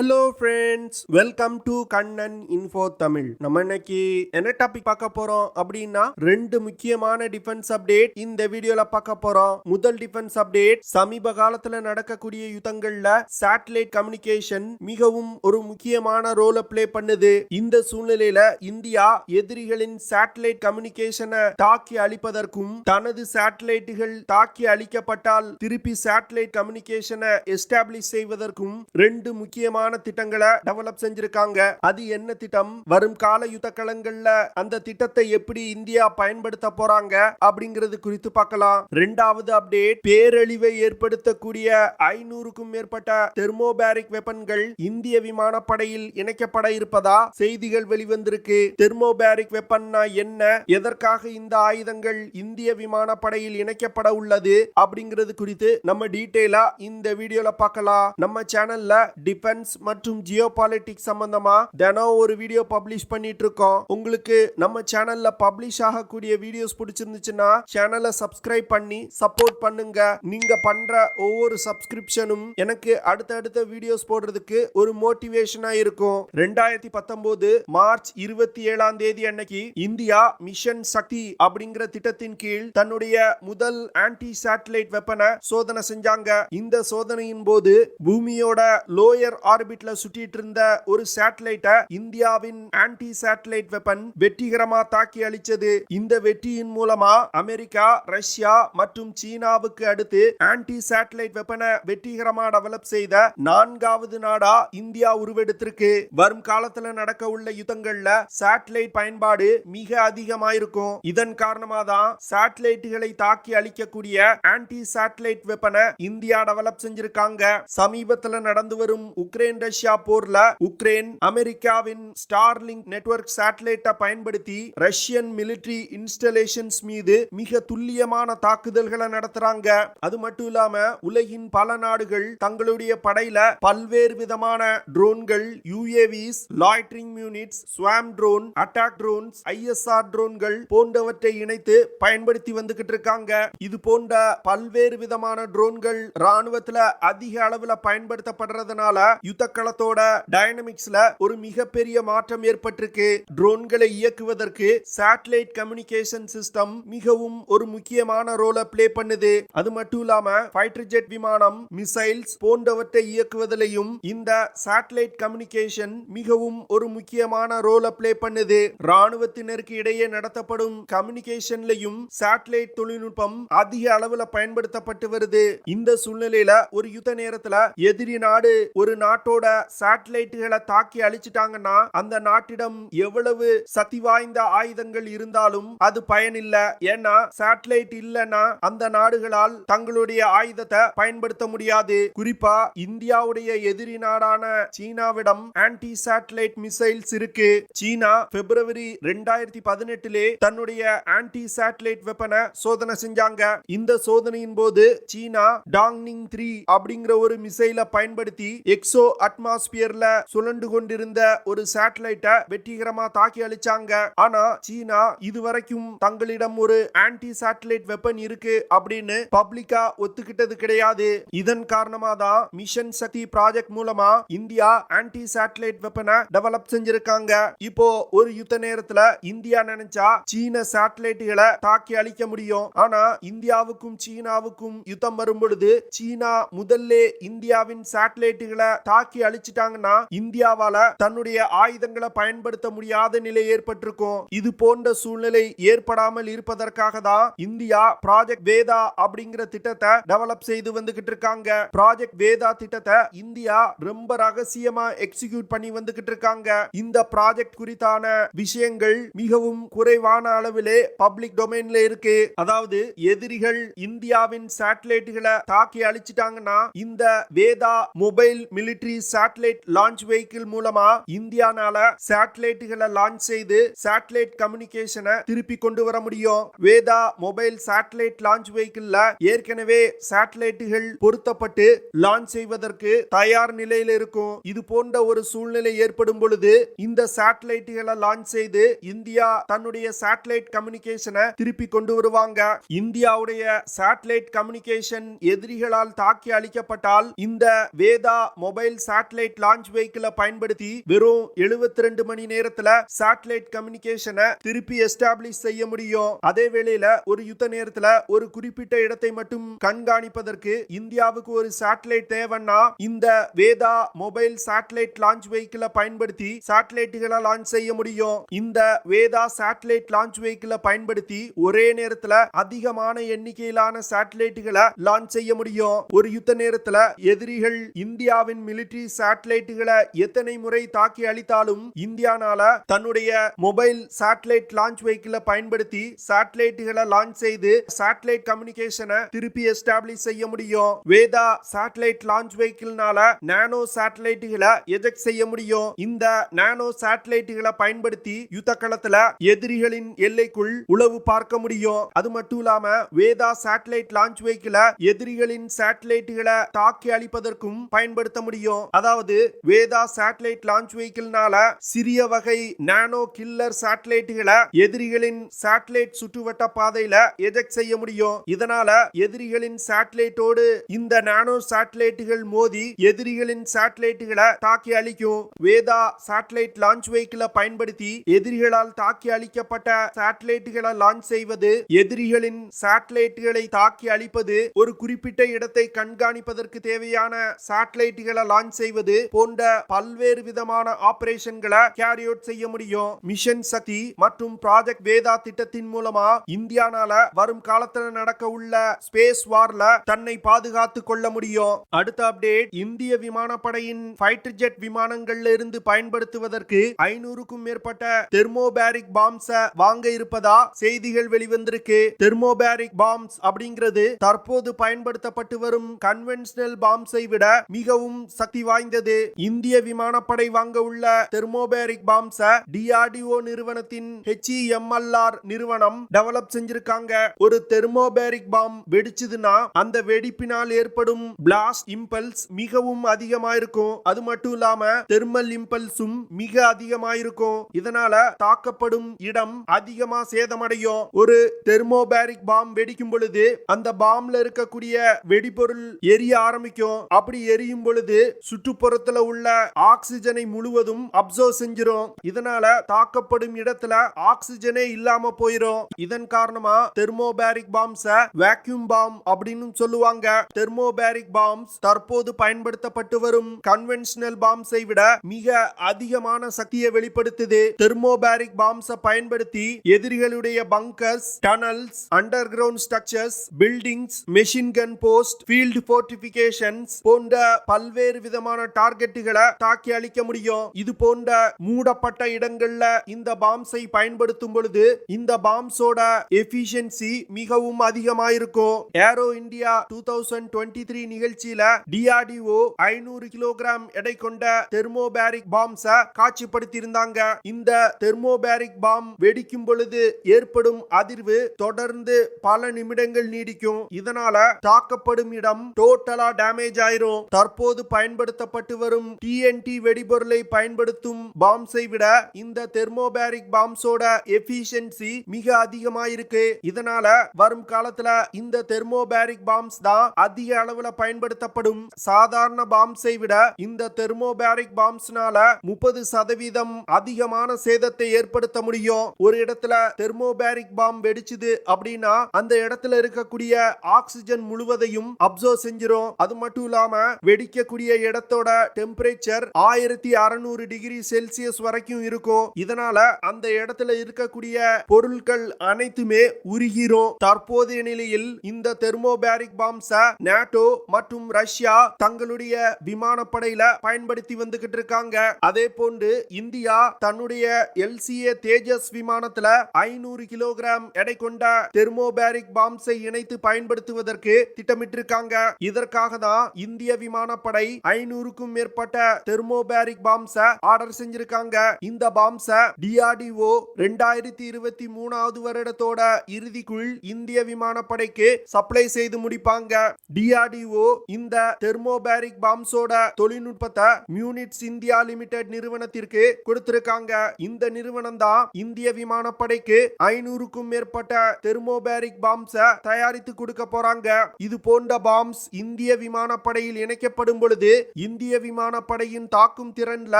Hello friends, welcome to Kannan info Tamil. நம்ம இன்னைக்கு என்ன டாபிக் பார்க்க போறோம் அப்படின்னா ரெண்டு முக்கியமான டிஃபென்ஸ் அப்டேட் இந்த வீடியோல பார்க்க போறோம். முதல் டிஃபென்ஸ் அப்டேட், சமீப காலத்துல நடக்கக்கூடிய யுத்தங்கள்ல சேட்டலைட் கம்யூனிகேஷன் மிகவும் ஒரு முக்கியமான ரோலை பிளே பண்ணுது. இந்த சூழ்நிலையில இந்தியா எதிரிகளின் சேட்டலைட் கம்யூனிகேஷனை தாக்கி அழிப்பதற்கும் தனது சேட்டலைட்டுகள் தாக்கி அழிக்கப்பட்டால் திருப்பி சேட்டலைட் கம்யூனிகேஷனை எஸ்டாப்ளிஷ் செய்வதற்கும் ரெண்டு முக்கியமான திட்டங்களை டெவலப் செஞ்சிருக்காங்க. அது என்ன திட்டம், வரும் கால யுத்த களங்கள்ல அந்த திட்டத்தை எப்படி இந்தியா பயன்படுத்த போறாங்க அப்படிங்கிறது குறித்து பார்க்கலாம். இரண்டாவது அப்டேட், பேரழிவை ஏற்படுத்தக்கூடிய 500க்கும் மேற்பட்ட தெர்மோபேரிக் வெப்பன்கள் இந்திய விமானப்படையில் இணைக்கப்பட இருப்பதா செய்திகள் வெளிவந்திருக்கு. தெர்மோபேரிக் வெப்பன்னா என்ன, எதற்காக இந்த ஆயுதங்கள் இந்திய விமானப்படையில் இணைக்கப்பட உள்ளது அப்படிங்கிறது குறித்து நம்ம டீடைலா இந்த வீடியோல பார்க்கலாம். நம்ம சேனல்ல டிஃபென்ஸ் மற்றும் ஜியோபாலிட்டிக்ஸ் சம்பந்தமா தினம் ஒரு வீடியோ பப்ளிஷ் பண்ணிட்டு இருக்கோம். உங்களுக்கு நம்ம சேனல்ல பப்ளிஷ் ஆகக்கூடிய வீடியோஸ் பிடிச்சிருந்துச்சுன்னா சேனலை சப்ஸ்கிரைப் பண்ணி சப்போர்ட் பண்ணுங்க. நீங்க பண்ற ஒவ்வொரு சப்ஸ்கிரிப்ஷனும் எனக்கு அடுத்தடுத்த வீடியோஸ் போடுறதுக்கு ஒரு மோட்டிவேஷனா இருக்கும். 2019 மார்ச் 27 அன்னைக்கு இந்தியா மிஷன் சக்தி அப்படிங்கிற திட்டத்தின் கீழ் தன்னுடைய முதல் ஆன்டி சேட்டலைட் வெப்பனை சோதனை செஞ்சாங்க. இந்த சோதனையின் போது பூமியோட லோயர் ஆர்பிட்ல சுற்றிட்டு இருந்த ஒரு சேட்டலைட்டை இந்தியாவின் ஆன்டி சேட்டலைட் வெப்பன் வெற்றிகரமா தாக்கி அழிச்சது. இந்த வெற்றியின் மூலமா அமெரிக்கா, ரஷ்யா மற்றும் சீனாவுக்கு அடுத்து ஆன்டி சேட்டலைட் வெப்பனை வெற்றிகரமா டெவலப் செய்த 4வது நாடா இந்தியா உருவெடுத்திருக்கு. வரும் காலத்துல நடக்க உள்ள யுத்தங்கள்ல சேட்டலைட் பயன்பாடு மிக அதிகமாயிருக்கும். இதன் காரணமா தான் சேட்டலைட்டுகளை தாக்கி அழிக்கக்கூடிய ஆன்டி சேட்டலைட் வெப்பனை இந்தியா டெவலப் செஞ்சிருக்காங்க. சமீபத்துல நடந்து வரும் உக்ரைன் ரஷ்யா போர்ல உக்ரைன் அமெரிக்காவின் ஸ்டார்லிங்க் நெட்வொர்க் சேட்டலைட்டை பயன்படுத்தி ரஷ்யன் மிலிட்டரி இன்ஸ்டாலேஷன்ஸ் மீது மிக துல்லியமான தாக்குதல்களை நடத்துறாங்க. அது மட்டும் இல்லாம உலகின் பல நாடுகள் தங்களுடைய படையில பல்வேறு விதமான ட்ரோன்கள், UAVs, loitering units, swarm drone, attack drones, ISR ட்ரோன்கள் போன்றவற்றை இணைத்து பயன்படுத்தி வந்துகிட்டு இருக்காங்க. இது போன்ற பல்வேறு விதமான ட்ரோன்கள் ராணுவத்துல அதிக அளவுல பயன்படுத்தப்படுறதுனால யுத்த களத்தோட டைனமிக்ஸ்ல ஒரு மிகப்பெரிய மாற்றம் ஏற்பட்டிருக்கு. ட்ரோன்களை இயக்குவதற்கு சேட்டலைட் கம்யூனிகேஷன் சிஸ்டம் மிகவும் ஒரு முக்கியமான ரோலை பிளே பண்ணுது. அது மட்டும் இல்லாம ஃபைட்டர் ஜெட் விமானம், மிசைல்ஸ் போன்றவற்றை இயக்குவதிலையும் இந்த சேட்டலைட் கம்யூனிகேஷன் மிகவும் ஒரு முக்கியமான ரோலை பிளே பண்ணுது. ராணுவத்தினருக்கு இடையே நடத்தப்படும் கம்யூனிகேஷன்லையும் சேட்டலைட் தொழில்நுட்பம் அதிக அளவுல பயன்படுத்தப்பட்டு வருது. இந்த சூழ்நிலையில ஒரு யுத்த நேரத்துல எதிரி நாடு ஒரு நாட்டோட சேட்டலைட்டுகளை தாக்கி அழிச்சிட்டாங்கன்னா அந்த நாட்டிடம் எவ்வளவு சக்தி வாய்ந்த ஆயுதங்கள் இருந்தாலும் அது பயனில்ல. ஏன்னா சேட்டலைட் இல்லைன்னா அந்த நாடுகளால் தங்களுடைய ஆயுதத்தை பயன்படுத்த முடியாது. குறிப்பா இந்தியாவுடைய எதிரி நாடான சீனாவிடம் ஆன்டி சேட்டலைட் மிசைல்ஸ் இருக்கு. சீனா பிப்ரவரி 2018 தன்னுடைய ஆன்டி சேட்டலைட் வெப்பனை சோதனை செஞ்சாங்க. இந்த சோதனையின் போது சீனா டாங்னிங் 3 அப்படிங்கிற ஒரு மிசைலை பயன்படுத்தி எக்ஸோ அட்மாஸ்பியர்ல சுழண்டு கொண்டிருந்த ஒரு சேட்டலைட்டை வெற்றிகரமா தாக்கி அழிச்சாங்க. ஆனா சீனா இதுவரைக்கும் தங்களிடம் ஒரு ஆன்டி சேட்டலைட் வெப்பன் இருக்கு அப்படின்னு பப்ளிக்கா ஒத்துக்கிட்டது கிடையாது. இதன் காரணமா தான் மிஷன் சக்தி ப்ராஜெக்ட் மூலமா இந்தியா ஆன்டி சேட்டலைட் வெப்பனை டெவலப் செஞ்சிருக்காங்க. இப்போ ஒரு யுத்த நேரத்துல இந்தியா நினைச்சா சீன சேட்டலைட்டுகளை தாக்கி அழிக்க முடியும். ஆனா இந்தியாவுக்கும் சீனாவுக்கும் யுத்தம் வரும் பொழுது சீனா முதல்ல இந்தியாவின் சேட்டலைட்டுகளை தாக்கி அழிச்சிட்டாங்கன்னா இந்தியாவால தன்னுடைய ஆயுதங்களை பயன்படுத்த முடியாத நிலை ஏற்பட்டிருக்கும். இது போன்ற சூழ்நிலை ஏற்படாமல் இருப்பதற்காக தான் இந்தியா ப்ராஜெக்ட் வேதா அப்படிங்கிற திட்டத்தை டெவலப் செய்து வந்துகிட்டு இருக்காங்க. ப்ராஜெக்ட் வேதா திட்டத்தை இந்தியா ரொம்ப ரகசியமா எக்ஸிக்யூட் பண்ணி வந்துகிட்டு இருக்காங்க. இந்த ப்ராஜெக்ட் குறித்தான விஷயங்கள் மிகவும் குறைவான அளவிலே பப்ளிக் டொமைன்ல இருக்கு. அதாவது எதிரிகள் இந்தியாவின் சேட்டலைட்டுகளை தாக்கி அழிச்சிட்டாங்கன்னா இந்த Veda mobile military satellite launch vehicle மூலமா இந்தியானால சேட்டலைட்டுகளை லான்ச் செய்து சேட்டலைட் கம்யூனிகேஷனை திருப்பி கொண்டு வர முடியும். வேதா மொபைல் சேட்டலைட் லான்ச் வெஹிக்கிள்ல ஏற்கனவே சேட்டலைட்டுகள் பொருத்தப்பட்டு லான்ச் செய்வதற்கு தயார் நிலையில் இருக்கும். இது போன்ற ஒரு சூழ்நிலை ஏற்படும் பொழுது இந்த சேட்டலைட்டுகளை லான்ச் செய்து இந்தியா தன்னுடைய சேட்டலைட் கம்யூனிகேஷனை திருப்பி கொண்டு வருவாங்க. இந்தியாவுடைய சேட்டலைட் கம்யூனிகேஷன் எதிரிகளால் தாக்கி அழிக்கப்பட்டால் இந்த வேதா மொபைல் சேட்டலைட் லான்ச் வெஹிக்கிளை பயன்படுத்தி வெறும் 72 மணி நேரத்துல சேட்டலைட் கம்யூனிகேஷனை திருப்பி எஸ்டாப்ளிஷ் செய்ய முடியும். அதே வேளையில ஒரு யுத்த நேரத்துல ஒரு குறிப்பிட்ட இடத்தை மட்டும் கண்காணிப்பதற்கு இந்தியாவுக்கு ஒரு சேட்டலைட் தேவைன்னா இந்த வேதா மொபைல் சேட்டலைட் லான்ச் வெஹிக்கிளை பயன்படுத்தி சேட்டலைட்டுகளை லான்ச் செய்ய முடியும். இந்த வேதா சேட்டலைட் லான்ச் வெஹிக்கிளை பயன்படுத்தி ஒரே நேரத்துல அதிகமான எண்ணிக்கையிலான சேட்டலைட்டுகளை லான்ச் செய்ய முடியும். ஒரு யுத்த நேரத்துல எதிரிகள் இந்தியாவின் மிலிட்டரி சேட்டலைட்டுகளை எத்தனை முறை தாக்கி அழித்தாலும் இந்தியானால தன்னுடைய மொபைல் சேட்டலைட் லான்ச் வெஹிக்கிளை பயன்படுத்தி சேட்டலைட்டுகளை லான்ச் செய்து சேட்டலைட் கம்யூனிகேஷனை திருப்பி எஸ்டாப்ளிஷ் செய்ய முடியும். வேதா சேட்டலைட் லான்ச் வெஹிக்கிள்னால நானோ சேட்டலைட்டுகளை எஜெக்ட் செய்ய முடியும். இந்த நானோ சேட்டலைட்டுகளை பயன்படுத்தி யுத்த களத்துல எதிரிகளின் எல்லைக்குள் உளவு பார்க்க முடியும். அது மட்டும் இல்லாம வேதா சேட்டலைட் லான்ச் வெஹிக்கிளை எதிரிகளின் சேட்டலைட்டுகளை தாக்கி அழிப்பதற்கும் பயன்படுத்த முடியும். அதாவது வேதா சேட்டலைட் லான்ச் வெஹிக்கிள்னால சிறிய வகை நானோ கில்லர் சேட்டலைட்டுகளை எதிரிகளின் சேட்டலைட் சுற்றுவட்ட பாதையில எஜெக்ட் செய்ய முடியும். இதனால எதிரிகளின் சேட்டலைட்டோடு இந்த நானோ சேட்டலைட்டுகள் மோதி எதிரிகளின் சேட்டலைட்டுகளை தாக்கி அழிக்கும். வேதா சேட்டலைட் லான்ச் வெஹிக்கிளை பயன்படுத்தி எதிரிகளால் தாக்கி அழிக்கப்பட்ட சேட்டலைட்டுகளை லான்ச் செய்வது, எதிரிகளின் சேட்டலைட்டுகளை தாக்கி அழிப்பது, ஒரு குறிப்பிட்ட இடத்தை கண்காணிப்பதற்கு தேவையான சேட்டலைட்டுகளை லான்ச் செய்வது போன்ற பல்வேறு விதமான ஆபரேஷன்களை கேரி அவுட் செய்ய முடியும். மிஷன் சக்தி மற்றும் ப்ராஜெக்ட் வேதா திட்டத்தின் மூலமா இந்தியானால வரும் காலத்தில் நடக்க உள்ள ஸ்பேஸ் வார்ல தன்னை பாதுகாத்துக் கொள்ள முடியும். அடுத்த அப்டேட், இந்திய விமானப்படையின் ஃபைட்டர் ஜெட் விமானங்கள்ல இருந்து பயன்படுத்துவதற்கு 500க்கும் மேற்பட்ட தெர்மோபேரிக் பாம்ஸ் வாங்க இருப்பதா செய்திகள் வெளிவந்திருக்கு. தெர்மோபேரிக் பாம்ஸ் அப்படிங்கிறது தற்போது பயன்படுத்தப்பட்டு வரும் கன்வென்ஷனல் பாம்ஸை விட மிகவும் சக்தி வாய்ந்தது. இந்திய விமானப்படை வாங்க உள்ள தெர்மோபேரிக் பாம்ஸ் DRDO நிறுவனத்தின் HEMLR நிறுவனம் டெவலப் செஞ்சிருக்காங்க. ஒரு தெர்மோபேரிக் பாம் வெடிச்சதுன்னா அந்த வெடிப்பினால் ஏற்படும் பிளாஸ்ட் இம்பல்ஸ் மிகவும் அதிகமா இருக்கும். அது மட்டும் இல்லாம தெர்மல் இம்பல்ஸும் மிக அதிகமா இருக்கும். இதனால தாக்கப்படும் இடம் அதிகமா சேதமடையும். ஒரு தெர்மோபேரிக் பாம் வெடிக்கும் பொழுது அந்த பாம்ல இருக்கக்கூடிய வெடிபொருள் எரிய ஆரம்பிக்கும். அப்படி எரியும் பொழுது சுற்றுப்புறத்துல உள்ள ஆக்சிஜனை முழுவதும் அப்சர்வ் செஞ்சிரும். இதனால தாக்கப்படும் இடத்துல ஆக்சிஜனே இல்லாம போயிரும். இதன் காரணமா தெர்மோபேரிக் பாம்ஸ் வேக்யூம் பாம் அப்படின்னு சொல்லுவாங்க. தெர்மோபேரிக் பாம்ஸ் தற்போது பயன்படுத்தப்பட்டு வரும் கன்வென்ஷனல் பாம்ஸை விட மிக அதிகமான சக்தியை வெளிப்படுத்துது. தெர்மோபேரிக் பாம்ஸை பயன்படுத்தி எதிரிகளுடைய bunkers, tunnels, underground structures, buildings, machine gun post, field fortifications போன்ற பல்வேறு விதமான டார்கெட்டுகளை தாக்கி அழிக்க முடியும். இது போன்ற மூடப்பட்ட இடங்கள்ல இந்த பாம்ஸை பயன்படுத்தும் பொழுது இந்த பாம்ஸோட எஃபிஷியன்சி மிகவும் அதிகமாயிருக்கும். ஏரோ இந்தியா 2023 நிகழ்ச்சியில DRDO 500 கிலோகிராம் எடை கொண்ட தெர்மோபேரிக் பாம்ஸ காட்சிப்படுத்தி இருந்தாங்க. இந்த தெர்மோபேரிக் பாம் வெடிக்கும் பொழுது ஏற்படும் அதிர்வு தொடர்ந்து பல நிமிடங்கள் நீடிக்கும். இதனால தாக்கப்படும் இடம் டோட்டலா டேமேஜ் ஆயிரும். தற்போது பயன்படுத்தப்பட்டு வரும் TNT வெடிபொருளை பயன்படுத்தும் பாம்ஸை விட இந்த தெர்மோபேரிக் பாம்ஸோட எஃபிஷியன்சி மிக அதிகமா இருக்கு. இதனால வரும் காலத்துல இந்த தெர்மோபேரிக் பாம்ஸ் தான் அதிக அளவுல பயன்படுத்தப்படும். சாதாரண பாம்ஸை விட இந்த தெர்மோபேரிக் பாம்ஸ்னால 30% அதிகமான சேதத்தை ஏற்படுத்த முடியும். ஒரு இடத்துல தெர்மோபேரிக் பாம் வெடிச்சுது அப்படின்னா அந்த இடத்துல இருக்கக்கூடிய ஆக்சிஜன் முழுவதையும் அப்சர்வ் செஞ்சிரும். அது மட்டும் இல்லாம வெடிக்கக்கூடிய இடத்தோட டெம்பரேச்சர் 1600 டிகிரி செல்சியஸ் வரைக்கும் இருக்கும். இதனால அந்த இடத்துல இருக்கக்கூடிய பொருட்கள் அனைத்துமே உருகிரும். தற்போதைய நிலையில் இந்த தெர்மோபேரிக் பாம்ஸ நேட்டோ மற்றும் ரஷ்யா தங்களுடைய விமானப்படையில பயன்படுத்தி வந்துகிட்டு இருக்காங்க. அதே போன்று இந்தியா தன்னுடைய LCA தேஜஸ் விமானத்துல 500 கிலோகிராம் எடை கொண்ட தெர்மோபேரிக் பாம்ஸை இணைத்து பயன்படுத்துவதற்கு திட்டமிட்டிருக்காங்க. இதற்காக தான் இந்திய விமானப்படை 500க்கும் மேற்பட்ட தெர்மோபேரிக் பாம்ஸ ஆர்டர் செஞ்சிருக்காங்க. இந்த பாம்ஸ DRDO 2023 வருடத்தோட இறுதிக்குள் இந்திய விமானப்படைக்கு சப்ளை செய்து முடிப்பாங்க. DRDO இந்த தெர்மோபேரிக் பாம்ஸோட தொழில்நுட்பத்தை மியூனிட்ஸ் இந்தியா லிமிடெட் நிறுவனத்திற்கு கொடுத்திருக்காங்க. இந்த நிறுவனம் தான் இந்திய விமானப்படைக்கு 500க்கும் மேற்பட்ட தெர்மோபேரிக் பாம்ஸ தயாரித்து கொடுக்க போறாங்க. இது போன்ற பாம்ஸ் இந்திய விமானப்படையில் இணைக்கப்படும் பொழுது இந்திய விமானப்படையின் தாக்கும் திறன்ல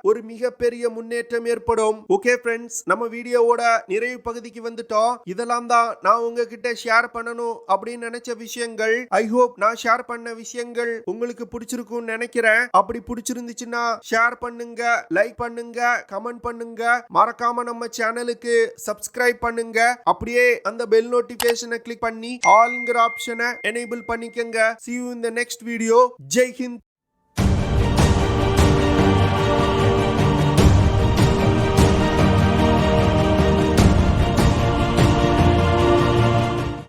ஒரு மிகப்பெரிய முன்னேற்றம் ஏற்படும். ஓகே ஃப்ரெண்ட்ஸ், நம்ம வீடியோவோட நிறைவு பகுதிக்கு வந்துட்டோம். இதெல்லாம் தான் நான் உங்ககிட்ட ஷேர் பண்ணணும் அப்படின்னு நினைச்ச விஷயங்கள். ஐ ஹோப் நான் ஷேர் பண்ண விஷயங்கள் உங்களுக்கு பிடிச்சிருக்கும்னு நினைக்கிறேன். அப்படி பிடிச்சிருந்துச்சுன்னா ஷேர் பண்ணுங்க, லைக் பண்ணுங்க, கமெண்ட் பண்ணுங்க. மறக்காம நம்ம சேனலுக்கு சப்ஸ்கிரைப் பண்ணுங்க. அப்படியே அந்த பெல் நோட்டிபிகேஷனை கிளிக் பண்ணி ஆல்ங்கிற ஆப்ஷனை எனேபிள் பண்ணிக்கங்க. See you in the next video. Jai Hind.